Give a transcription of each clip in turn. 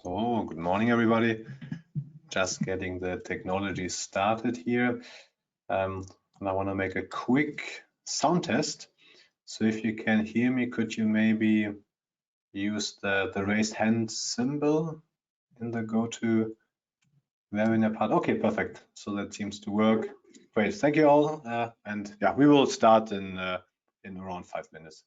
So, good morning, everybody. Just getting the technology started here. And I want to make a quick sound test. So if you can hear me, could you maybe use the raised hand symbol in the GoToWebinar part? Okay, perfect. So that seems to work. Great, thank you all. And yeah, we will start in around 5 minutes.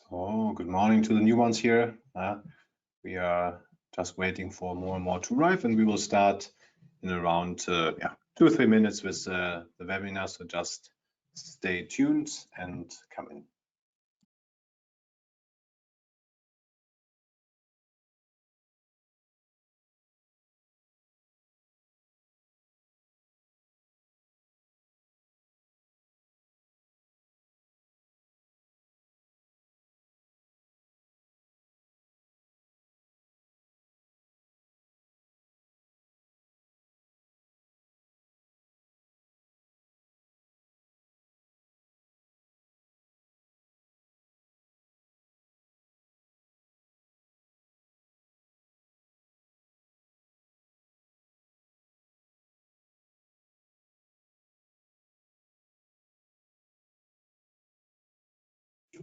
So, good morning to the new ones here. We are just waiting for more and more to arrive, and we will start in around 2-3 minutes with the webinar. So just stay tuned and come in.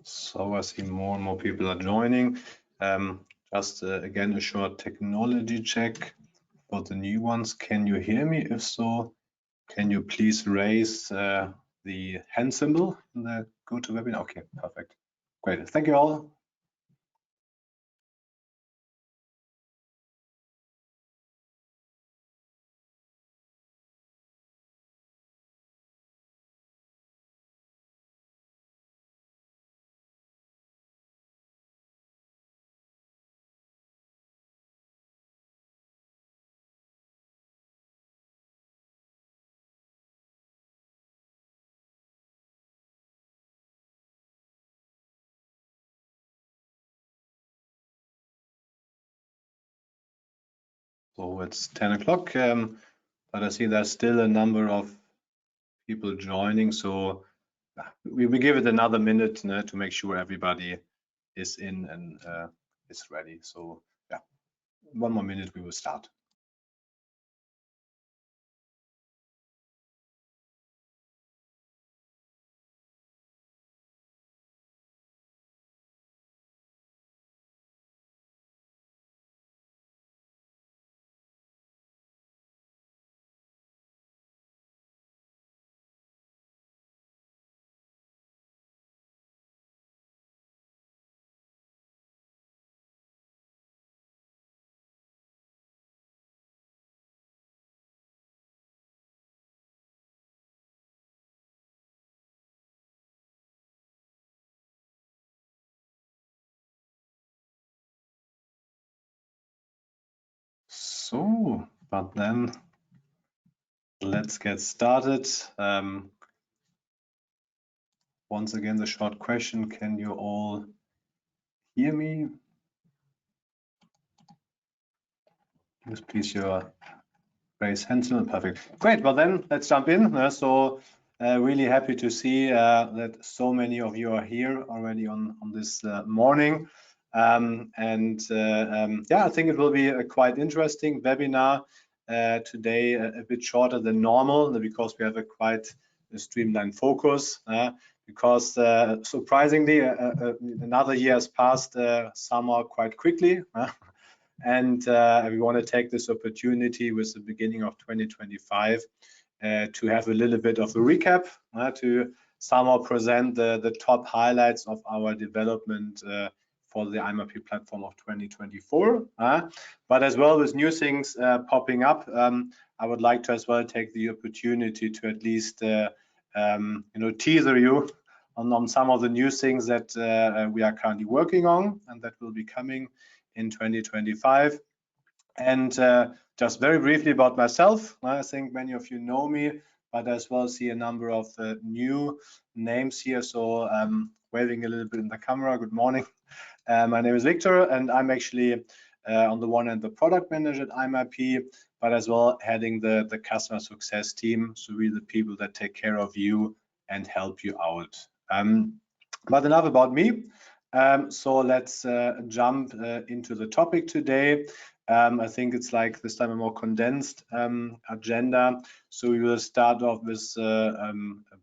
So I see more and more people are joining. Just again, a short technology check for the new ones. Can you hear me? If so, can you please raise the hand symbol in the GoToWebinar? Okay, perfect. Great. Thank you all. So it's 10 o'clock, but I see there's still a number of people joining. So we will give it another minute to make sure everybody is in and is ready. So yeah, one more minute, we will start. So, but then let's get started. Once again, the short question, can you all hear me? Use please your raise hand signal. Perfect. Great. Well, then let's jump in. Really happy to see that so many of you are here already on this morning. Yeah, I think it will be a quite interesting webinar today, a bit shorter than normal because we have a quite streamlined focus. Because surprisingly, another year has passed summer quite quickly. And we want to take this opportunity with the beginning of 2025 to have a little bit of a recap, to somehow present the top highlights of our development for the IamIP platform of 2024. But as well with new things popping up, I would like to as well take the opportunity to at least teaser you on some of the new things that we are currently working on and that will be coming in 2025. And just very briefly about myself, I think many of you know me, but as well see a number of new names here. So waving a little bit in the camera, good morning. My name is Victor, and I'm actually on the one hand the product manager at IamIP, but as well heading the customer success team. So we're the people that take care of you and help you out. But enough about me. So let's jump into the topic today. I think it's like this time a more condensed agenda. So we will start off with a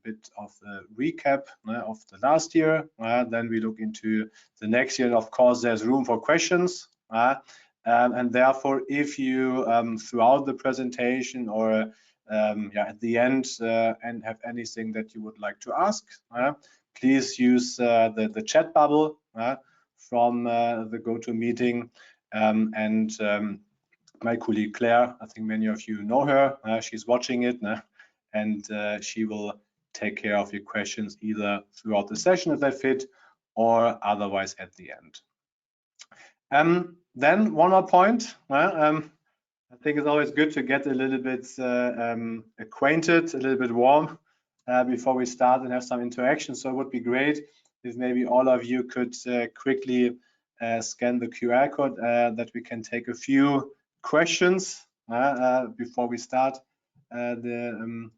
bit of a recap of the last year. Then we look into the next year. And of course, there's room for questions. And therefore, if you throughout the presentation or at the end and have anything that you would like to ask, please use the chat bubble from the GoToMeeting. My colleague Claire, I think many of you know her, she's watching it, and she will take care of your questions either throughout the session if they fit or otherwise at the end. Then one more point. I think it's always good to get a little bit acquainted, a little bit warm before we start and have some interaction. So it would be great if maybe all of you could quickly scan the QR code that we can take a few questions before we start the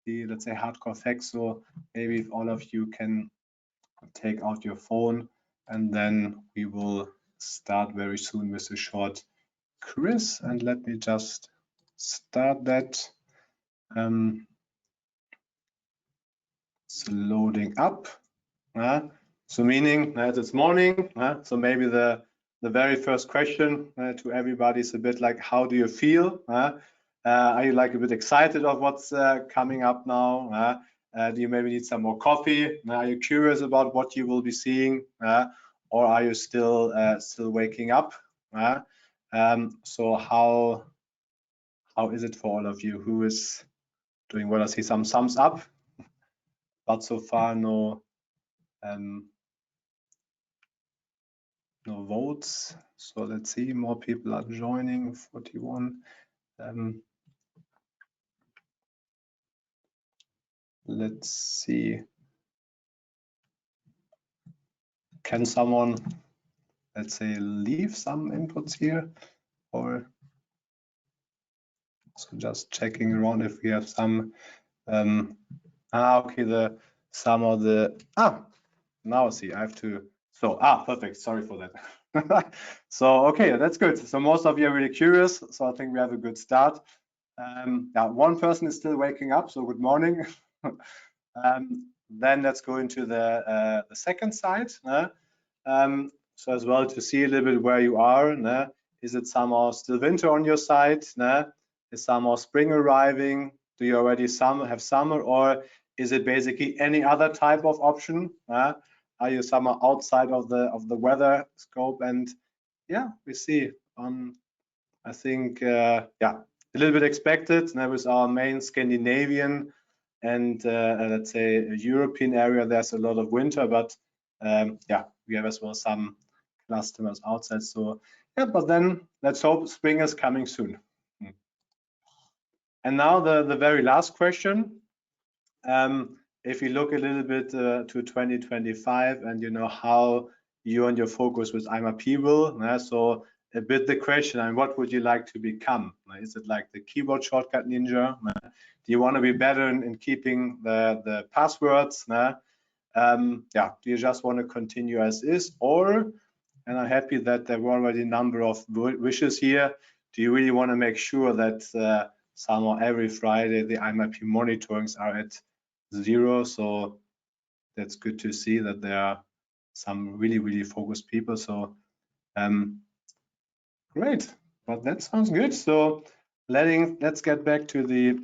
let's say hardcore facts. So maybe if all of you can take out your phone, and then we will start very soon with a short quiz. And let me just start that. It's loading up. So meaning it's morning. So maybe the very first question to everybody is a bit like, how do you feel? Are you like a bit excited of what's coming up now? Do you maybe need some more coffee? Are you curious about what you will be seeing? Or are you still waking up? So how is it for all of you? Who is doing well? I see some thumbs up, but so far no votes. So let's see, more people are joining, 41. Let's see. Can someone, let's say, leave some inputs here? Or so just checking around if we have some. Okay, some of the now see I have to. So perfect. Sorry for that. So okay, that's good. So most of you are really curious. So I think we have a good start. Yeah, one person is still waking up. So good morning. Then let's go into the second side. So as well to see a little bit where you are. Is it somehow still winter on your side? Is somehow spring arriving? Do you already have summer, or is it basically any other type of option? Are you somehow outside of the weather scope? And yeah, we see I think yeah, a little bit expected. That was our main Scandinavian and let's say European area. There's a lot of winter, but yeah, we have as well some customers outside. So yeah, but then let's hope spring is coming soon. And now the very last question. If you look a little bit to 2025 and you know how you and your focus with IamIP will, so a bit the question, and what would you like to become? Is it like the keyboard shortcut ninja? Do you want to be better in keeping the passwords? Yeah, do you just want to continue as is? Or, and I'm happy that there were already a number of wishes here, do you really want to make sure that somehow every Friday the IamIP monitorings are at 0? So that's good to see that there are some really focused people. So great, but that sounds good. So let's get back to the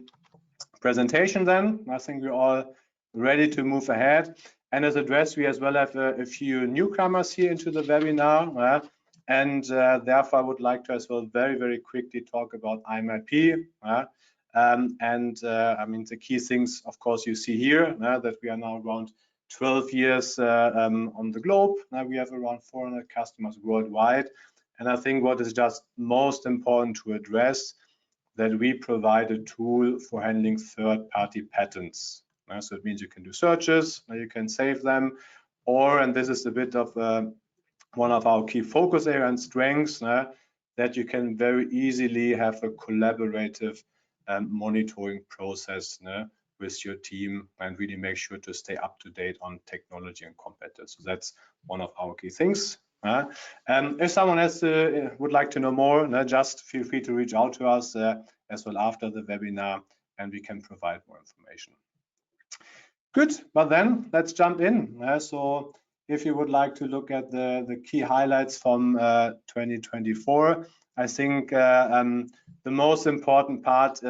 presentation then. I think we're all ready to move ahead. And as addressed, we as well have a few newcomers here into the webinar. And therefore, I would like to as well very quickly talk about IamIP. I mean, the key things, of course, you see here, that we are now around 12 years on the globe. Now we have around 400 customers worldwide. And I think what is just most important to address, that we provide a tool for handling third-party patents. So it means you can do searches, you can save them, or, and this is a bit of one of our key focus area and strengths, that you can very easily have a collaborative monitoring process with your team and really make sure to stay up to date on technology and competitors. So that's one of our key things. If someone else would like to know more, just feel free to reach out to us as well after the webinar, and we can provide more information. Good, but then let's jump in. So if you would like to look at the key highlights from 2024, I think the most important part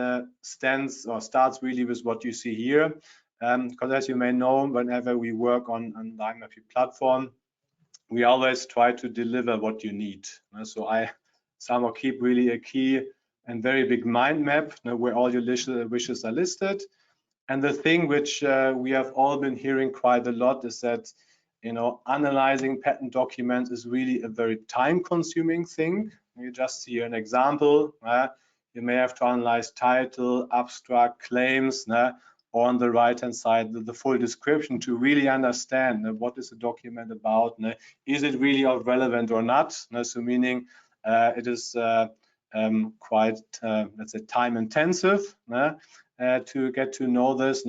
starts really with what you see here. Because as you may know, whenever we work on the IamIP platform, we always try to deliver what you need. So I somehow keep really a key and very big mind map where all your wishes are listed. And the thing which we have all been hearing quite a lot is that, you know, analyzing patent documents is really a very time-consuming thing. You just see an example. You may have to analyze title, abstract, claims, or on the right-hand side, the full description to really understand what is the document about. Is it really relevant or not? So meaning it is quite, let's say, time-intensive to get to know this.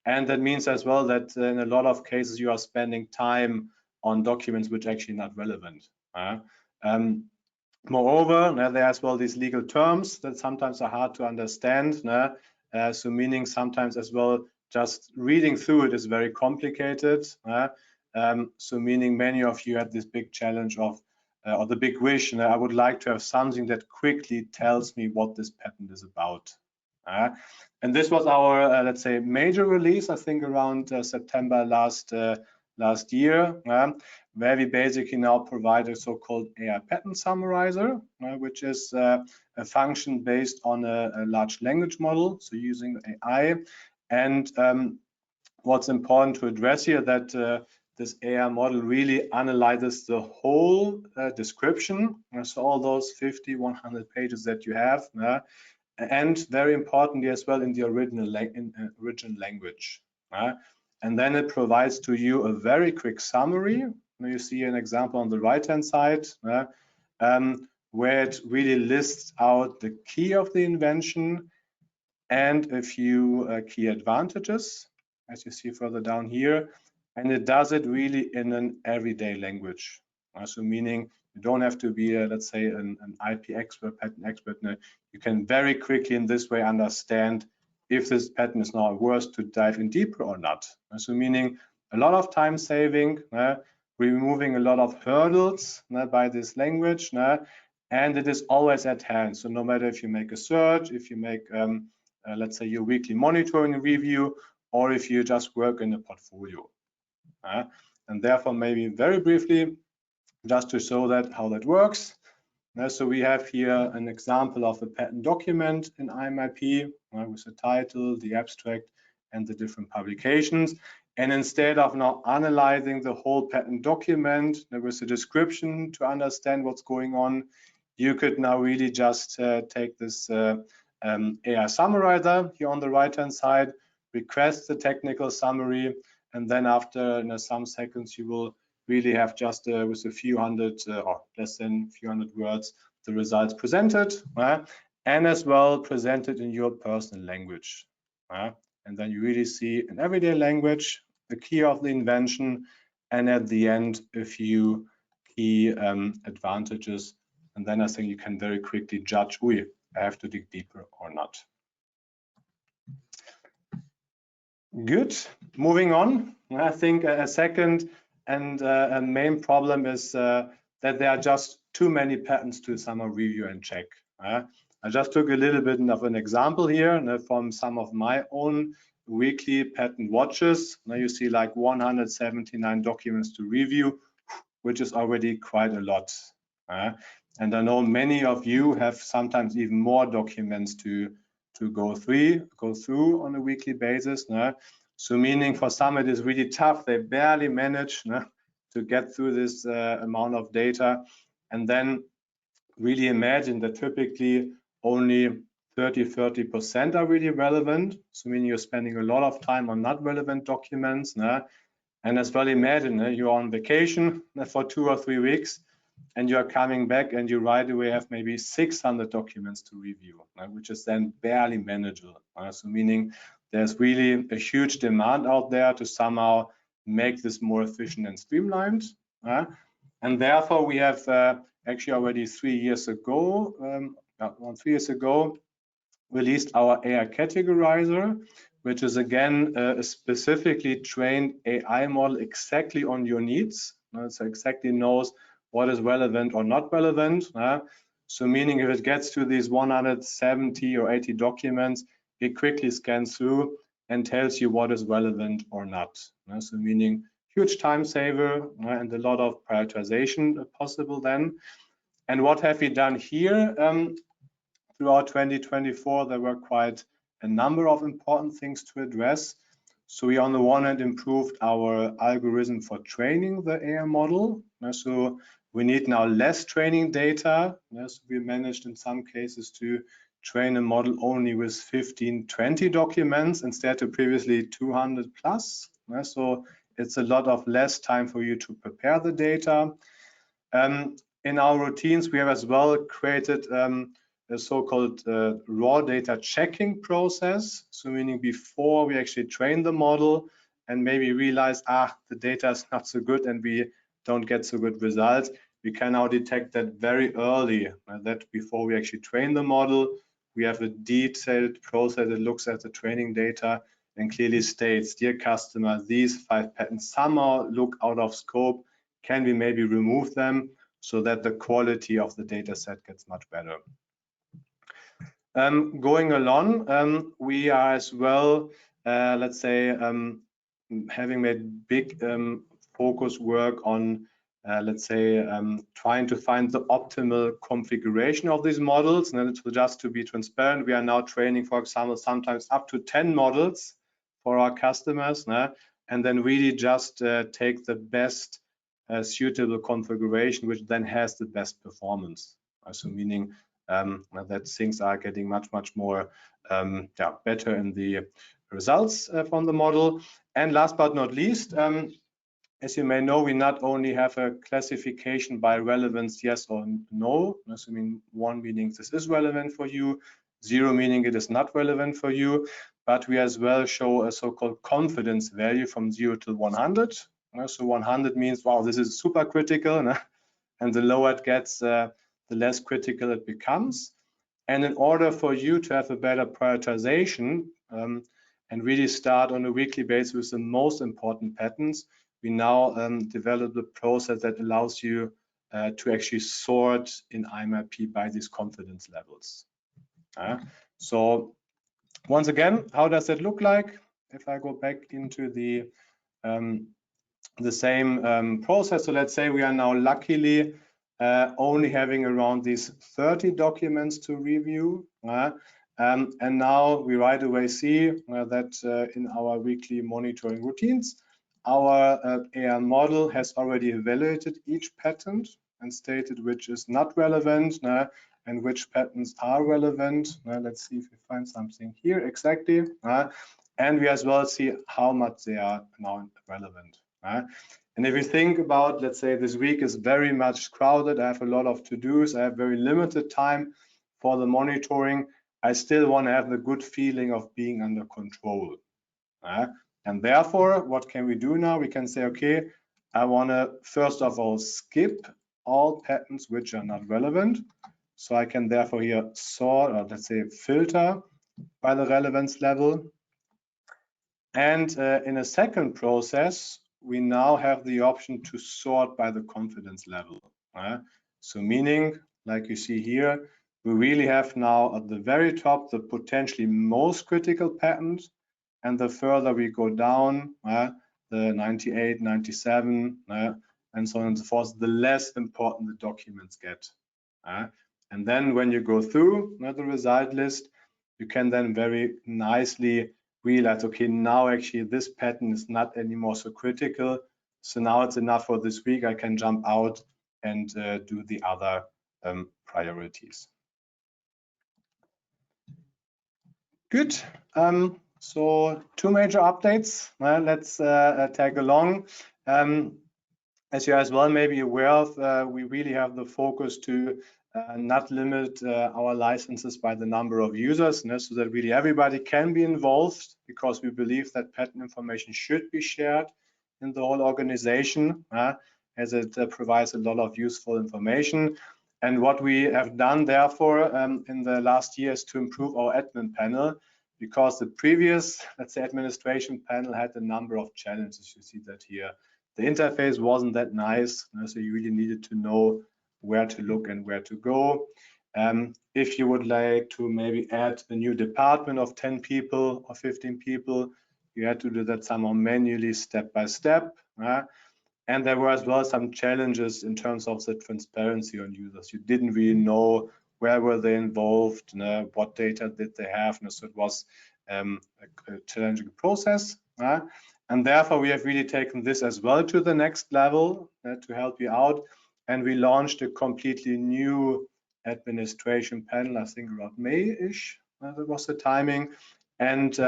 And that means as well that in a lot of cases you are spending time on documents which are actually not relevant. Moreover, there are as well these legal terms that sometimes are hard to understand. So meaning sometimes as well just reading through it is very complicated. So meaning many of you had this big challenge of or the big wish, and I would like to have something that quickly tells me what this patent is about. And this was our, let's say, major release, I think around September last year, where we basically now provide a so-called AI patent summarizer, which is a function based on a large language model, so using AI. And what's important to address here that this AI model really analyzes the whole description, so all those 50, 100 pages that you have, and very importantly as well in the original language. And then it provides to you a very quick summary. You see an example on the right-hand side, where it really lists out the key of the invention and a few key advantages, as you see further down here. And it does it really in an everyday language. So meaning you don't have to be, let's say, an IP expert, patent expert. You can very quickly in this way understand if this patent is now worth to dive in deeper or not. So meaning a lot of time saving, removing a lot of hurdles by this language, and it is always at hand. So no matter if you make a search, if you make, let's say, your weekly monitoring review, or if you just work in a portfolio. And therefore, maybe very briefly, just to show that how that works. So we have here an example of a patent document in IamIP with the title, the abstract, and the different publications. And instead of now analyzing the whole patent document with the description to understand what's going on, you could now really just take this AI summarizer here on the right-hand side, request the technical summary, and then after some seconds, you will really have just with a few hundred or less than a few hundred words, the results presented, and as well presented in your personal language. And then you really see in everyday language the key of the invention, and at the end a few key advantages. And then I think you can very quickly judge, I have to dig deeper or not. Good. Moving on. I think a second and a main problem is that there are just too many patents to somehow review and check. I just took a little bit of an example here from some of my own weekly patent watches. Now you see like 179 documents to review, which is already quite a lot. And I know many of you have sometimes even more documents to go through on a weekly basis. So meaning for some it is really tough. They barely manage to get through this amount of data. And then really imagine that typically only 30% are really relevant. So meaning you're spending a lot of time on not relevant documents. And as well imagine you're on vacation for 2 or 3 weeks, and you're coming back and you right away have maybe 600 documents to review, which is then barely manageable. So meaning there's really a huge demand out there to somehow make this more efficient and streamlined. And therefore we have actually already 3 years ago, released our AI categorizer, which is again a specifically trained AI model exactly on your needs. So exactly knows what is relevant or not relevant. So meaning if it gets to these 170 or 80 documents, it quickly scans through and tells you what is relevant or not. So meaning huge time saver and a lot of prioritization possible then. And what have we done here? Throughout 2024, there were quite a number of important things to address. So we on the one hand improved our algorithm for training the AI model. So we need now less training data. So we managed in some cases to train a model only with 15, 20 documents instead of previously 200 plus. So it's a lot of less time for you to prepare the data. In our routines, we have as well created a so-called raw data checking process. So meaning before we actually train the model and maybe realize, the data is not so good and we don't get so good results, we can now detect that very early, that before we actually train the model, we have a detailed process that looks at the training data and clearly states, dear customer, these 5 patents somehow look out of scope. Can we maybe remove them so that the quality of the data set gets much better? Going along, we are as well, let's say, having made big focus work on, let's say, trying to find the optimal configuration of these models. And just to be transparent, we are now training, for example, sometimes up to 10 models for our customers, and then really just take the best suitable configuration, which then has the best performance. So meaning that things are getting much more better in the results from the model. And last but not least, as you may know, we not only have a classification by relevance, yes or no. So mean 1 meaning this is relevant for you, 0 meaning it is not relevant for you, but we as well show a so-called confidence value from 0 to 100. So 100 means, wow, this is super critical, and the lower it gets, the less critical it becomes. And in order for you to have a better prioritization and really start on a weekly basis with the most important patents, we now developed a process that allows you to actually sort in IamIP by these confidence levels. So once again, how does that look like? If I go back into the same process, so let's say we are now luckily only having around these 30 documents to review. And now we right away see that in our weekly monitoring routines, our AI model has already evaluated each patent. and stated which is not relevant and which patents are relevant. Let's see if we find something here exactly. And we as well see how much they are now relevant. And if you think about, let's say this week is very much crowded, I have a lot of to-dos, I have very limited time for the monitoring, I still want to have the good feeling of being under control. And therefore, what can we do now? We can say, okay, I want to first of all skip all patents which are not relevant. So I can therefore here sort, or let's say filter by the relevance level. And in a second process, we now have the option to sort by the confidence level. So meaning, like you see here, we really have now at the very top the potentially most critical patents, and the further we go down, the 98, 97, and so on and so forth, the less important the documents get. And then when you go through the result list, you can then very nicely realize, okay, now actually this pattern is not anymore so critical. So now it's enough for this week. I can jump out and do the other priorities. Good. So two major updates. Let's tag along. As you as well may be aware of, we really have the focus to not limit our licenses by the number of users, so that really everybody can be involved, because we believe that patent information should be shared in the whole organization, as it provides a lot of useful information. And what we have done, therefore, in the last year is to improve our admin panel, because the previous, let's say, administration panel had a number of challenges. You see that here. The interface wasn't that nice, so you really needed to know where to look and where to go. If you would like to maybe add a new department of 10 people or 15 people, you had to do that somehow manually, step by step. And there were as well some challenges in terms of the transparency on users. You didn't really know where were they involved, what data did they have, so it was a challenging process. And therefore, we have really taken this as well to the next level to help you out. And we launched a completely new administration panel, I think around May-ish, that was the timing. And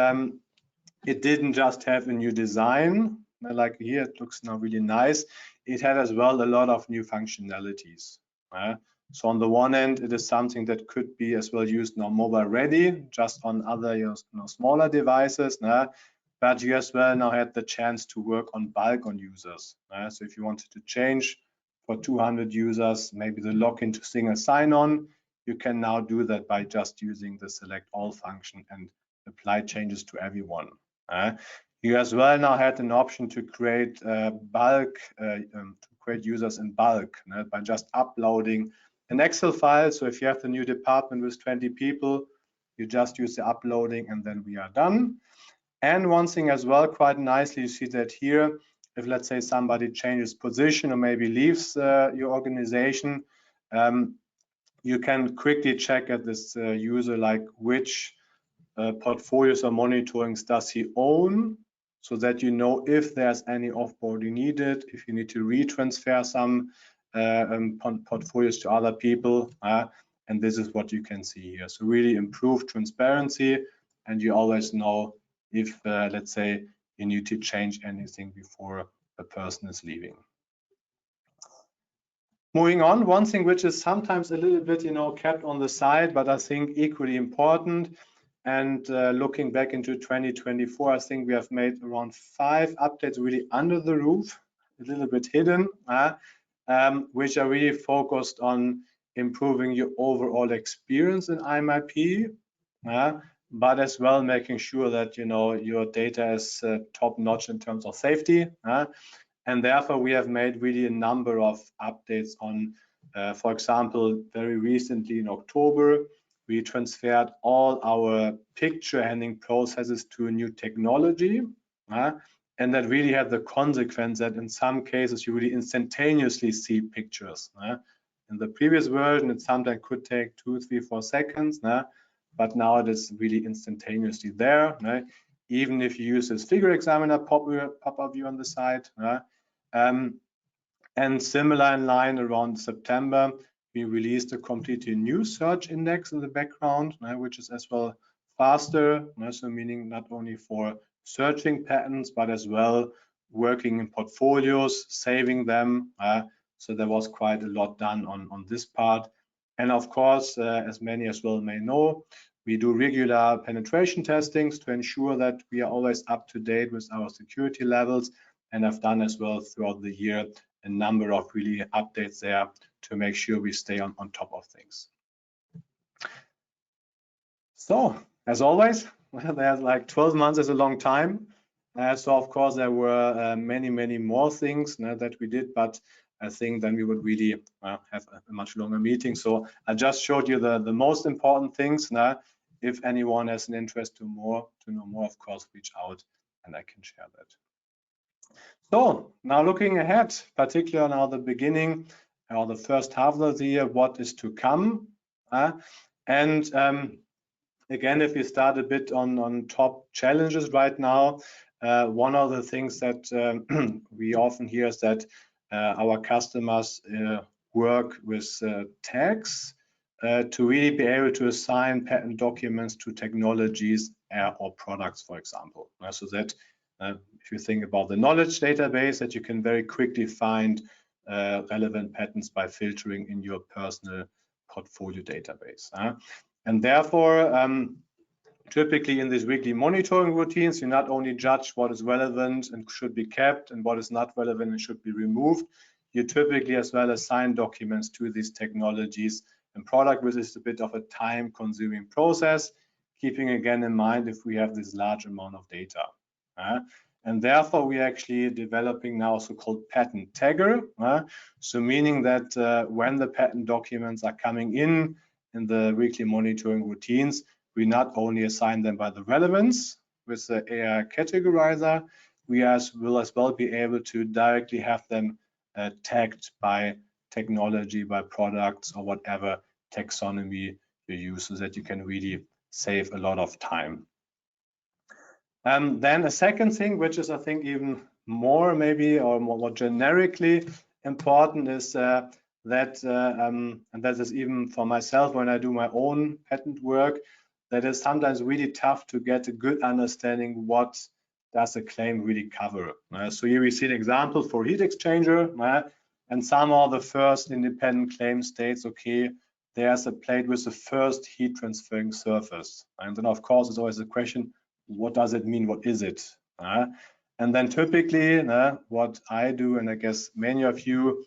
it didn't just have a new design, like here, it looks now really nice. It had as well a lot of new functionalities. So on the one end, it is something that could be as well used now mobile ready, just on other smaller devices. But you as well now had the chance to work on bulk on users. So if you wanted to change for 200 users, maybe the login to single sign-on, you can now do that by just using the select all function and apply changes to everyone. You as well now had an option to create users in bulk by just uploading an Excel file. So if you have the new department with 20 people, you just use the uploading and then we are done. And one thing as well, quite nicely, you see that here, if let's say somebody changes position or maybe leaves your organization, you can quickly check at this user, like which portfolios or monitorings does he own, so that you know if there's any offboarding needed, if you need to retransfer some portfolios to other people, and this is what you can see here. So really improved transparency, and you always know if, let's say, you need to change anything before a person is leaving. Moving on, one thing which is sometimes a little bit, kept on the side, but I think equally important. And looking back into 2024, I think we have made around 5 updates really under the roof, a little bit hidden, which are really focused on improving your overall experience in IamIP, but as well making sure that your data is top notch in terms of safety. And therefore, we have made really a number of updates on, for example, very recently in October, we transferred all our picture handling processes to a new technology. And that really had the consequence that in some cases, you really instantaneously see pictures. In the previous version, it sometimes could take 2, 3, 4 seconds. But now it is really instantaneously there. Even if you use this figure examiner pop-up view on the side. And similar in line around September, we released a completely new search index in the background, which is as well faster, so meaning not only for searching patents, but as well working in portfolios, saving them. So there was quite a lot done on this part. And of course, as many as well may know, we do regular penetration testings to ensure that we are always up to date with our security levels. And I've done as well throughout the year a number of really updates there to make sure we stay on top of things. So as always, there's like 12 months is a long time. So of course there were many more things that we did, but I think then we would really have a much longer meeting. So I just showed you the most important things. If anyone has an interest to know more, of course, reach out and I can share that. So now looking ahead, particularly now the beginning or the first half of the year, what is to come? Again, if we start a bit on top challenges right now, one of the things that we often hear is that our customers work with tags to really be able to assign patent documents to technologies or products, for example. So that if you think about the knowledge database, that you can very quickly find relevant patents by filtering in your personal portfolio database. And therefore, typically in these weekly monitoring routines, you not only judge what is relevant and should be kept and what is not relevant and should be removed, you typically as well assign documents to these technologies and product, which is a bit of a time-consuming process, keeping again in mind if we have this large amount of data. And therefore, we are actually developing now so-called patent tagger. So meaning that when the patent documents are coming in the weekly monitoring routines, we not only assign them by the relevance with the AI categorizer, we will as well be able to directly have them tagged by technology, by products, or whatever taxonomy you use, so that you can really save a lot of time. Then a second thing, which is I think even more maybe or more generically important, is that and that is even for myself when I do my own patent work, that is sometimes really tough to get a good understanding what does a claim really cover. So here we see an example for heat exchanger, and somehow the first independent claim states, okay, there's a plate with the first heat transferring surface. And then of course it's always a question, what does it mean? What is it? And then typically what I do, and I guess many of you,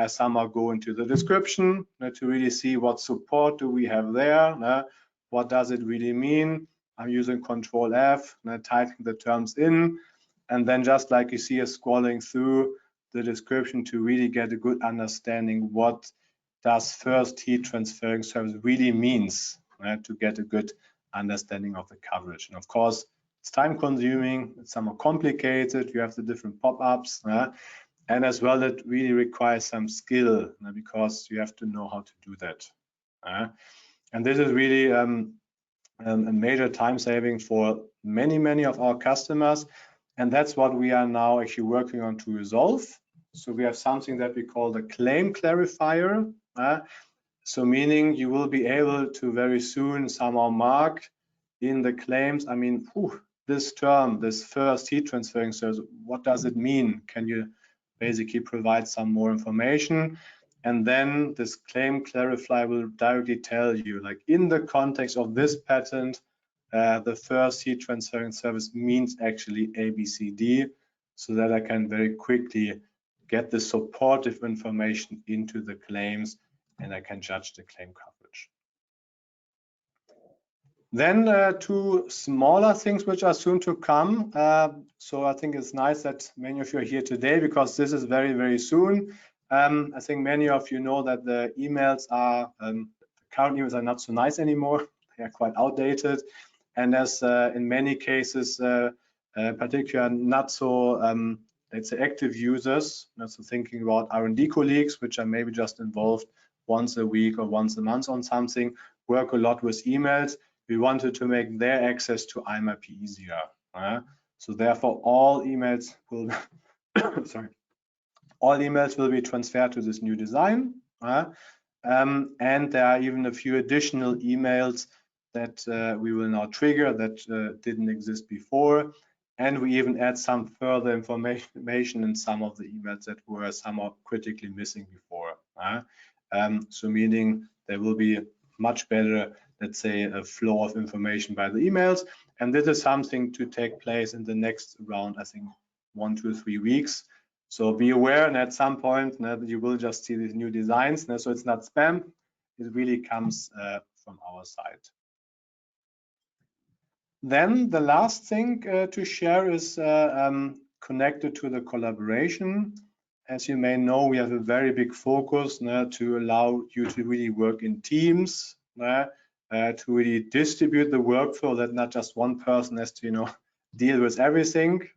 somehow go into the description to really see what support do we have there. What does it really mean? I'm using Control F, typing the terms in, and then just like you see us scrolling through the description to really get a good understanding what does first heat transferring surface really means, to get a good understanding of the coverage. And of course, it's time consuming, it's somewhat complicated, you have the different pop-ups, and as well it really requires some skill because you have to know how to do that. And this is really a major time saving for many of our customers, and that's what we are now actually working on to resolve. So we have something that we call the claim clarifier. So meaning you will be able to very soon somehow mark in the claims, I mean, this term, this first heat transferring surface, what does it mean? Can you basically provide some more information? And then this claim clarifier will directly tell you, like in the context of this patent, the first heat transferring surface means actually A, B, C, D, so that I can very quickly get the supportive information into the claims and I can judge the claim coverage. Then two smaller things which are soon to come. So I think it's nice that many of you are here today because this is very soon. I think many of you know that the emails are, current emails are not so nice anymore. They are quite outdated. And as in many cases, particularly not so, let's say, active users, so thinking about R&D colleagues, which are maybe just involved once a week or once a month on something, work a lot with emails. We wanted to make their access to IamIP easier. So therefore, all emails will, sorry, all emails will be transferred to this new design. And there are even a few additional emails that we will now trigger that didn't exist before. And we even add some further information in some of the emails that were somehow critically missing before. So meaning there will be much better, let's say, a flow of information by the emails. And this is something to take place in the next round, I think 1 to 3 weeks. So be aware, and at some point you will just see these new designs. So it's not spam, it really comes from our side. Then the last thing to share is connected to the collaboration. As you may know, we have a very big focus to allow you to really work in teams, to really distribute the workflow, that not just one person has to, deal with everything.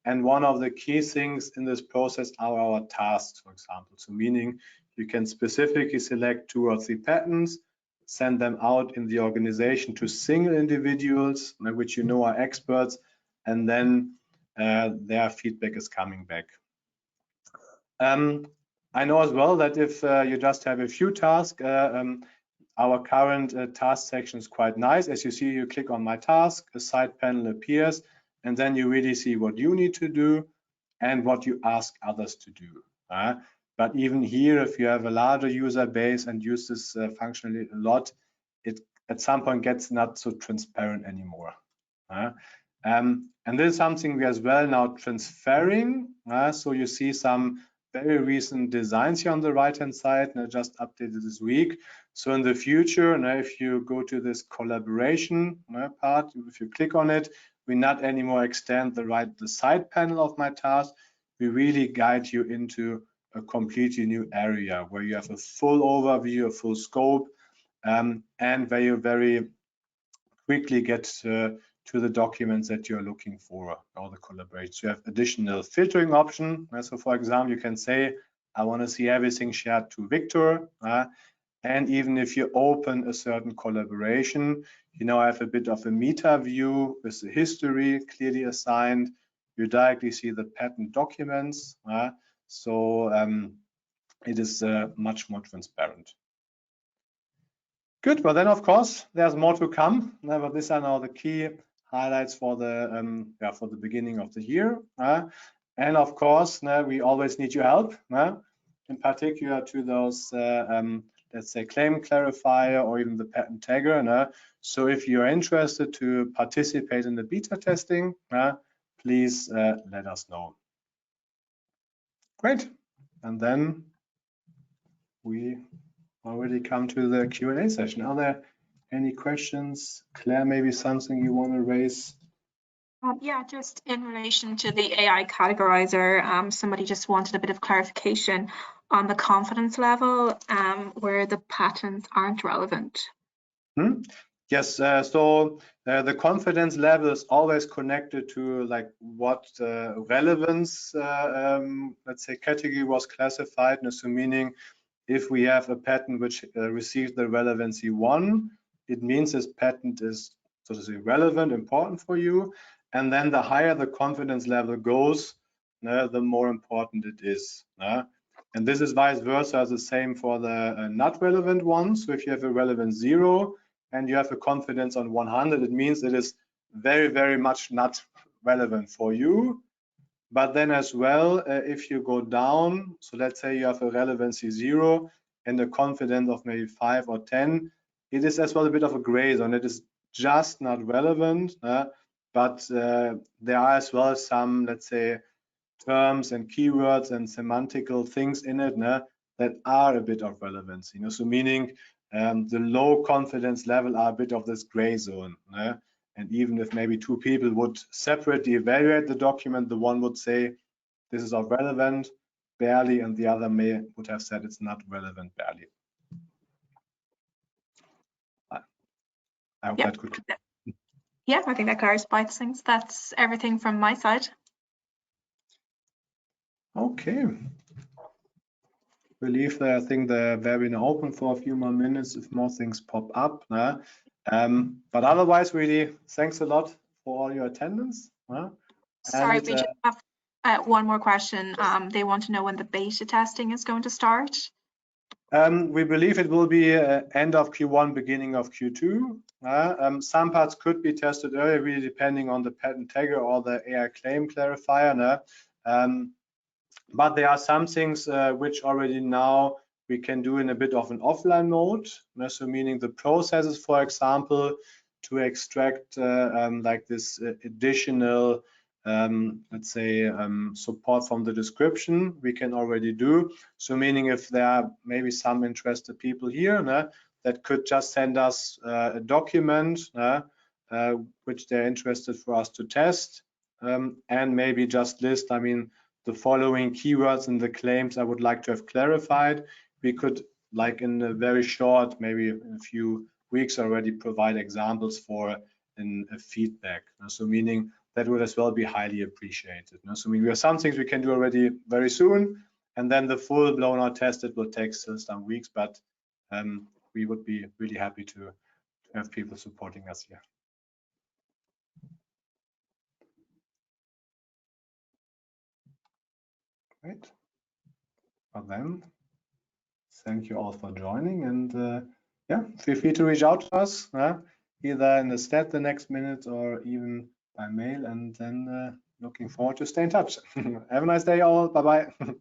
And one of the key things in this process are our tasks, for example. So meaning you can specifically select 2 or 3 patterns, send them out in the organization to single individuals, which are experts, and then their feedback is coming back. I know as well that if you just have a few tasks, our current task section is quite nice. As you see, you click on my task, a side panel appears, and then you really see what you need to do and what you ask others to do. But even here, if you have a larger user base and use this functionality a lot, it at some point gets not so transparent anymore. And this is something we as well now transferring. So you see some very recent designs here on the right-hand side, and I just updated this week. So in the future, if you go to this collaboration part, if you click on it, we not anymore extend the side panel of my task. We really guide you into a completely new area where you have a full overview, a full scope, and where you very quickly get to the documents that you're looking for, or the collaboration. So you have additional filtering option. So for example, you can say, I want to see everything shared to Victor. And even if you open a certain collaboration, I have a bit of a meta view with the history clearly assigned. You directly see the pattern documents. So it is much more transparent. Good. Well, then of course there's more to come. But these are now the key highlights for the beginning of the year. And of course, we always need your help. In particular to those, let's say, claim clarifier or even the pattern tagger. So if you're interested to participate in the beta testing, please let us know. Great. And then we already come to the Q&A session. Are there any questions? Claire, maybe something you want to raise? Yeah, just in relation to the AI categorizer, somebody just wanted a bit of clarification on the confidence level where the patterns aren't relevant. Yes, so the confidence level is always connected to like what relevance, let's say, category was classified. So meaning if we have a patent which received the relevancy 1, it means this patent is, so to say, relevant, important for you. And then the higher the confidence level goes, the more important it is. And this is vice versa, the same for the not relevant ones. So if you have a relevance 0 and you have a confidence on 100, it means it is very, very much not relevant for you. But then as well, if you go down, so let's say you have a relevancy 0 and a confidence of maybe 5 or 10, it is as well a bit of a gray zone. It is just not relevant, but there are as well some, let's say, terms and keywords and semantical things in it that are a bit of relevance. So meaning the low confidence level are a bit of this gray zone. And even if maybe 2 people would separately evaluate the document, the one would say this is of relevant barely, and the other would have said it's not relevant barely. I hope that could. Yeah, I think that clarifies things. That's everything from my side. Okay. We leave I think the webinar open for a few more minutes if more things pop up. But otherwise, really, thanks a lot for all your attendance. Sorry, we just have one more question. They want to know when the beta testing is going to start. We believe it will be end of Q1, beginning of Q2. Some parts could be tested earlier, really depending on the patent tagger or the AI claim clarifier. But there are some things which already now we can do in a bit of an offline mode. So meaning the processes, for example, to extract like this additional, let's say, support from the description, we can already do. So meaning if there are maybe some interested people here that could just send us a document which they're interested for us to test, and maybe just list, I mean, the following keywords in the claims I would like to have clarified. We could, like in a very short, maybe in a few weeks, already provide examples for in a feedback. So meaning that would as well be highly appreciated. So I mean, we have some things we can do already very soon, and then the full blown out test, it will take still some weeks, but we would be really happy to have people supporting us here. Great. Well then, thank you all for joining, and yeah, feel free to reach out to us either in the chat the next minute or even by mail, and then looking forward to stay in touch. Have a nice day all. Bye bye.